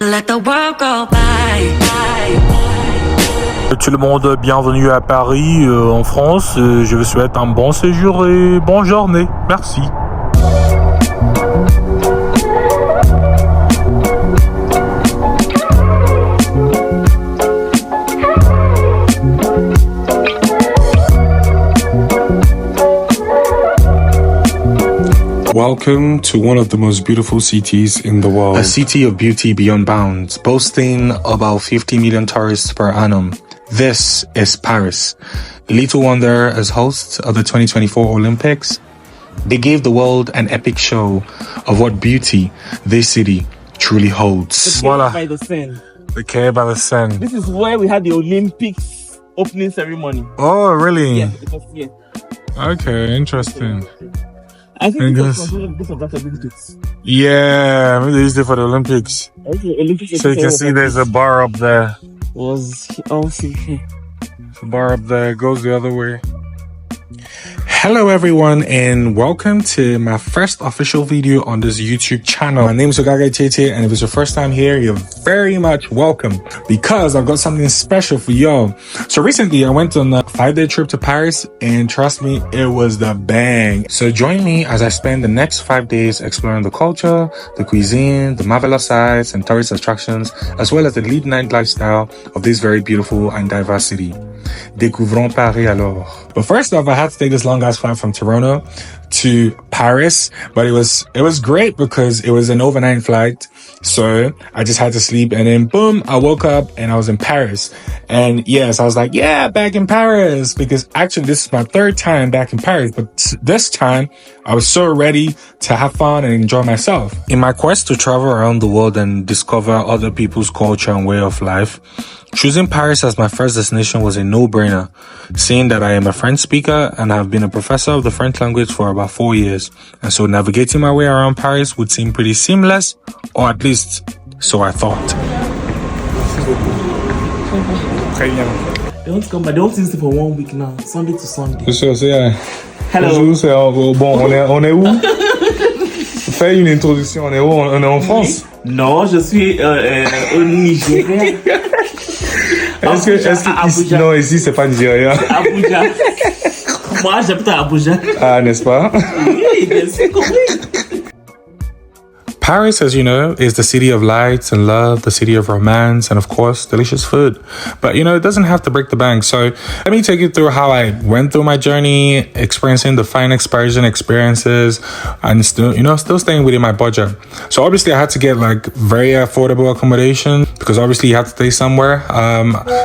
Let the world go by. Tout le monde, bienvenue à Paris, en France. Je vous souhaite un bon séjour et bonne journée. Merci. Welcome to one of the most beautiful cities in the world. A city of beauty beyond bounds, boasting about 50 million tourists per annum. This is Paris. Little wonder as hosts of the 2024 Olympics, they gave the world an epic show of what beauty this city truly holds. Voila. By the Seine. The Quai by the Seine. This is where we had the Olympics opening ceremony. Oh, really? Yeah, because yeah. Okay, interesting. I think because of that Olympics. Yeah, maybe they used it for the Olympics. Okay, Olympics. So you can see there's a bar up there. Was also here. The bar up there goes the other way. Hello everyone and welcome to my first official video on this YouTube channel. My name is Ogage Tete, and if it's your first time here, you're very much welcome because I've got something special for y'all. So recently I went on a 5-day trip to Paris and trust me, it was the bang. So join me as I spend the next 5 days exploring the culture, the cuisine, the marvelous sights and tourist attractions, as well as the lead night lifestyle of this very beautiful and diverse city. Découvrons Paris alors. But first off, I had to take this long ass flight from Toronto to Paris, but it was great because it was an overnight flight. So I just had to sleep and then boom, I woke up and I was in Paris. And yes, I was like, yeah, back in Paris, because actually this is my third time back in Paris, but this time I was so ready to have fun and enjoy myself. In my quest to travel around the world and discover other people's culture and way of life, choosing Paris as my first destination was a no-brainer, seeing that I am a French speaker and have been a professor of the French language for about 4 years. And so navigating my way around Paris would seem pretty seamless, or at least so I thought. They want to come back. They want to stay for 1 week now, Sunday to Sunday. Hello. Bonjour, bon, on est où? Fais une introduction, on est où? On est en France? Non, je suis au Nigeria. Est-ce que non, ici c'est pas Nigeria. Abuja. Moi, j'habite à Abuja. Ah, n'est-ce pas? Oui, bien sûr, oui. Paris, as you know, is the city of lights and love, the city of romance, and of course, delicious food. But, you know, it doesn't have to break the bank. So let me take you through how I went through my journey, experiencing the finest Parisian experiences, and still staying within my budget. So obviously I had to get like very affordable accommodation because obviously you have to stay somewhere.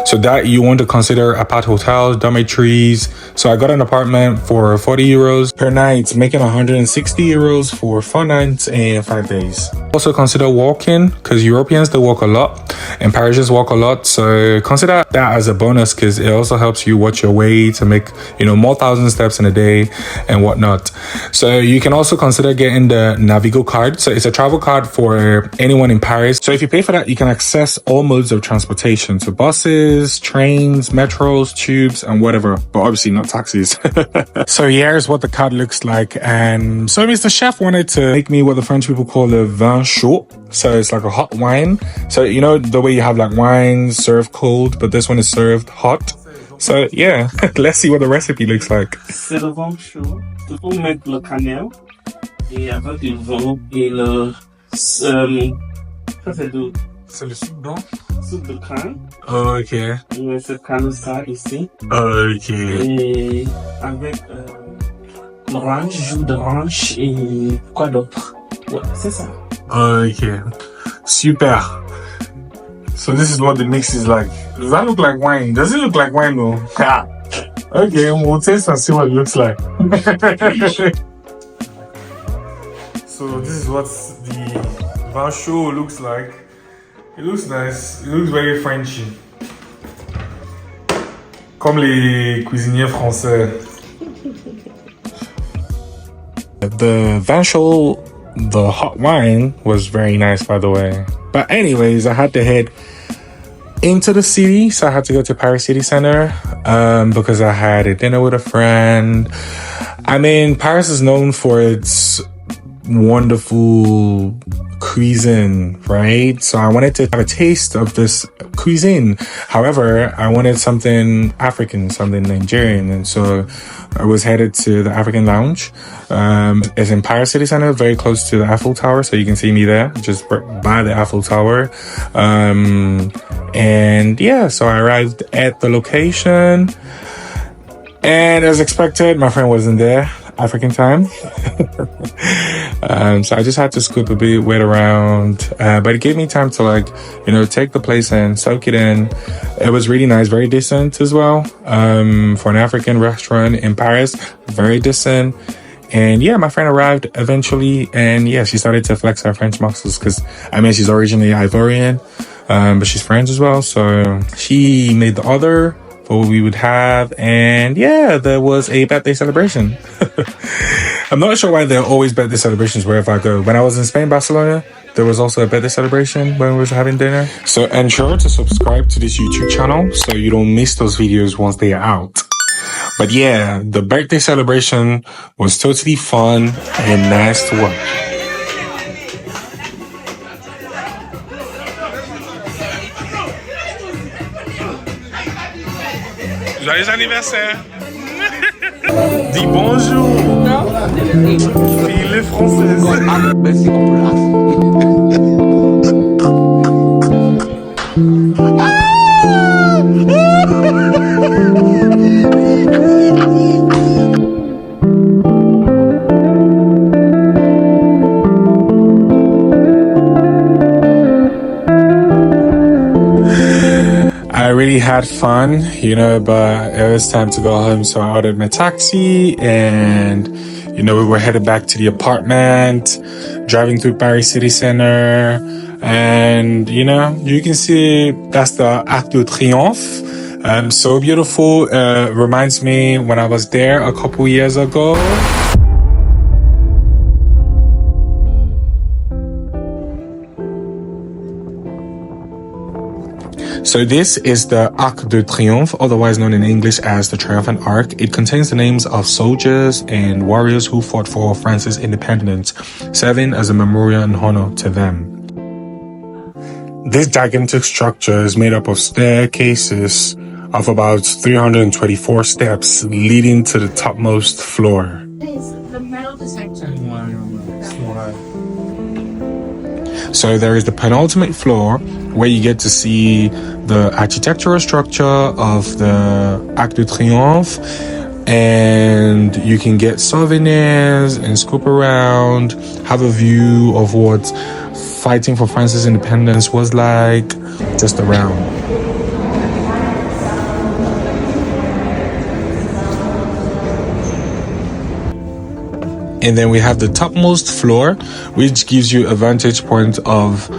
So that you want to consider apart hotels, dormitories. So I got an apartment for 40 euros per night, making 160 euros for 4 nights and 5 days. Also consider walking because Europeans, they walk a lot and Parisians walk a lot. So consider that as a bonus because it also helps you watch your weight to make, more 1,000 steps in a day and whatnot. So you can also consider getting the Navigo card. So it's a travel card for anyone in Paris. So if you pay for that, you can access all modes of transportation. So buses, trains, metros, tubes, and whatever, but obviously not taxis. So here's what the card looks like. And so Mr. Chef wanted to make me what the French people call a vin chaud. So it's like a hot wine. So the way you have like wine served cold, but this one is served hot. So yeah, let's see what the recipe looks like. C'est le vin chaud. Il faut mettre le cannelle et avec du vin et le ça c'est du. C'est le sucre blanc? Soupe de canne. Oh, ok. Ouais, c'est canne ça ici. Oh, ok. Et avec l'orange, jus d'orange et quoi d'autre? Ouais, c'est ça. Okay. Super. So this is what the mix is like. Does that look like wine? Does it look like wine though? Okay, we'll taste and see what it looks like. So this is what the vin chaud looks like. It looks nice. It looks very Frenchy. Comme les cuisiniers français. The vin chaud, the hot wine, was very nice, by the way. But anyways, I had to head into the city. So I had to go to Paris City Center because I had a dinner with a friend. I mean, Paris is known for its wonderful cuisine, right? So I wanted to have a taste of this cuisine. However, I wanted something African, something Nigerian. And so I was headed to the African Lounge. It's in Paris City Center, very close to the Eiffel Tower. So you can see me there, just by the Eiffel Tower. And yeah, so I arrived at the location. And as expected, my friend wasn't there. African time. So I just had to scoop a bit, wait around. But it gave me time to take the place in, soak it in. It was really nice, very decent as well. For an African restaurant in Paris, very decent. And yeah, my friend arrived eventually. And yeah, she started to flex her French muscles because, she's originally Ivorian, but she's French as well. So she made the order for what we would have. And yeah, there was a birthday celebration. I'm not sure why there are always birthday celebrations wherever I go. When I was in Spain, Barcelona, there was also a birthday celebration when we was having dinner. So ensure to subscribe to this YouTube channel so you don't miss those videos once they are out. But yeah, the birthday celebration was totally fun and nice to watch. Joyeux anniversaire. Dis bonjour. Fille française. I really had fun, but it was time to go home. So I ordered my taxi and, we were headed back to the apartment, driving through Paris City Center. And, you can see that's the Arc de Triomphe. So beautiful. Reminds me when I was there a couple years ago. So this is the Arc de Triomphe, otherwise known in English as the Triumphant Arch. It contains the names of soldiers and warriors who fought for France's independence, serving as a memorial and honor to them. This gigantic structure is made up of staircases of about 324 steps leading to the topmost floor. So there is the penultimate floor where you get to see the architectural structure of the Arc de Triomphe, and you can get souvenirs and scoop around, have a view of what fighting for France's independence was like just around. And then we have the topmost floor, which gives you a vantage point of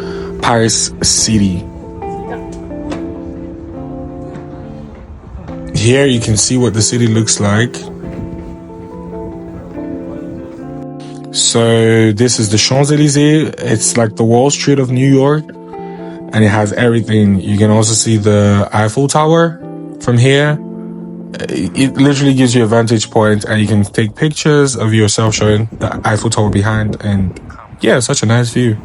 Paris City. Here you can see what the city looks like. So this is the Champs-Élysées. It's like the Wall Street of New York, and it has everything. You can also see the Eiffel Tower from here. It literally gives you a vantage point, and you can take pictures of yourself showing the Eiffel Tower behind, and yeah, such a nice view.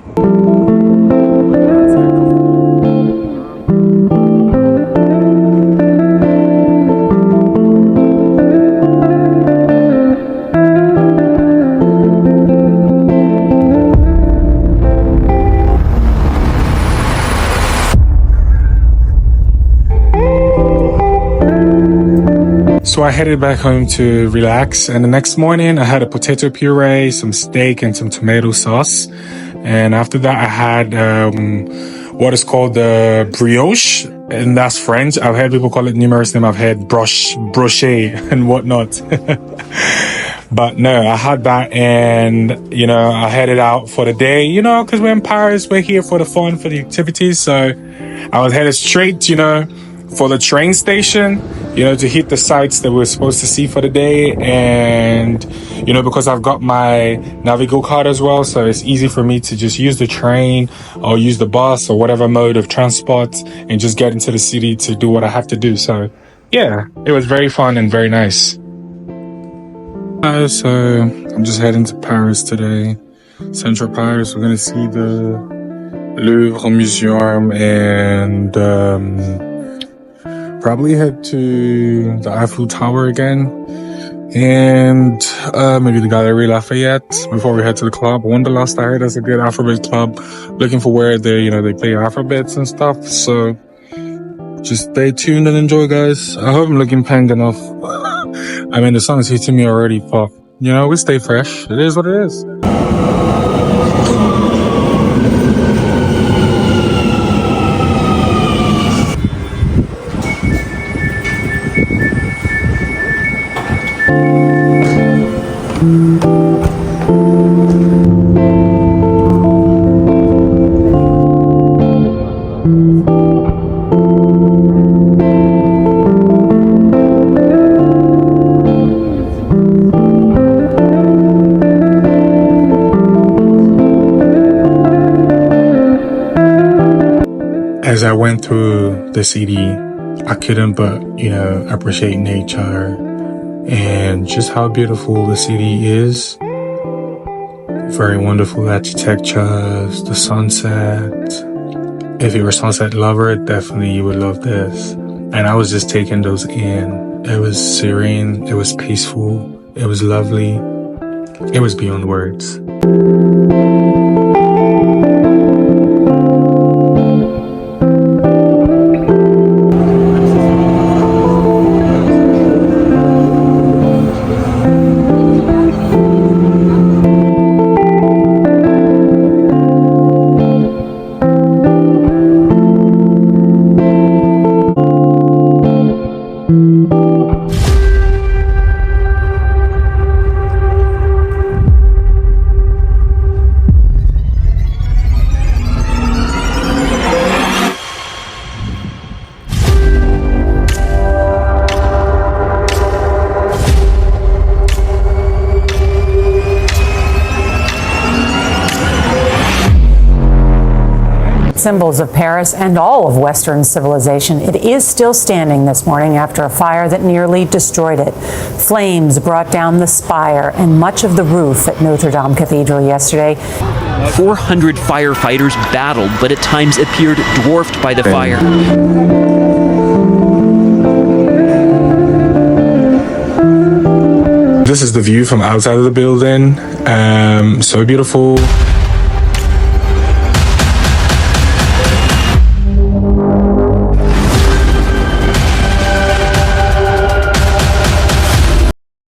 So I headed back home to relax, and the next morning I had a potato puree, some steak, and some tomato sauce. And after that I had what is called the brioche, and that's French. I've heard people call it numerous names. I've heard brochet and whatnot. But no, I had that, and I headed out for the day, because we're in Paris, we're here for the fun, for the activities. So I was headed straight, for the train station, to hit the sites that we're supposed to see for the day. And, because I've got my Navigo card as well, so it's easy for me to just use the train or use the bus or whatever mode of transport and just get into the city to do what I have to do. So yeah, it was very fun and very nice. So I'm just heading to Paris today. Central Paris. We're gonna see the Louvre Museum and probably head to the Eiffel Tower again, and maybe the Galerie Lafayette before we head to the club. Wanderlust, I heard that's a good Afrobeat club. Looking for where they play Afrobeats and stuff. So just stay tuned and enjoy, guys. I hope I'm looking pang enough. I mean, the song is hitting me already, but we stay fresh. It is what it is. As I went through the city, I couldn't but, appreciate nature and just how beautiful the city is. Very wonderful architecture, the sunset. If you're a sunset lover, definitely you would love this. And I was just taking those in. It was serene, it was peaceful, it was lovely. It was beyond words. Symbols of Paris and all of Western civilization. It is still standing this morning after a fire that nearly destroyed it. Flames brought down the spire and much of the roof at Notre Dame Cathedral yesterday. 400 firefighters battled, but at times appeared dwarfed by the fire. This is the view from outside of the building. So beautiful.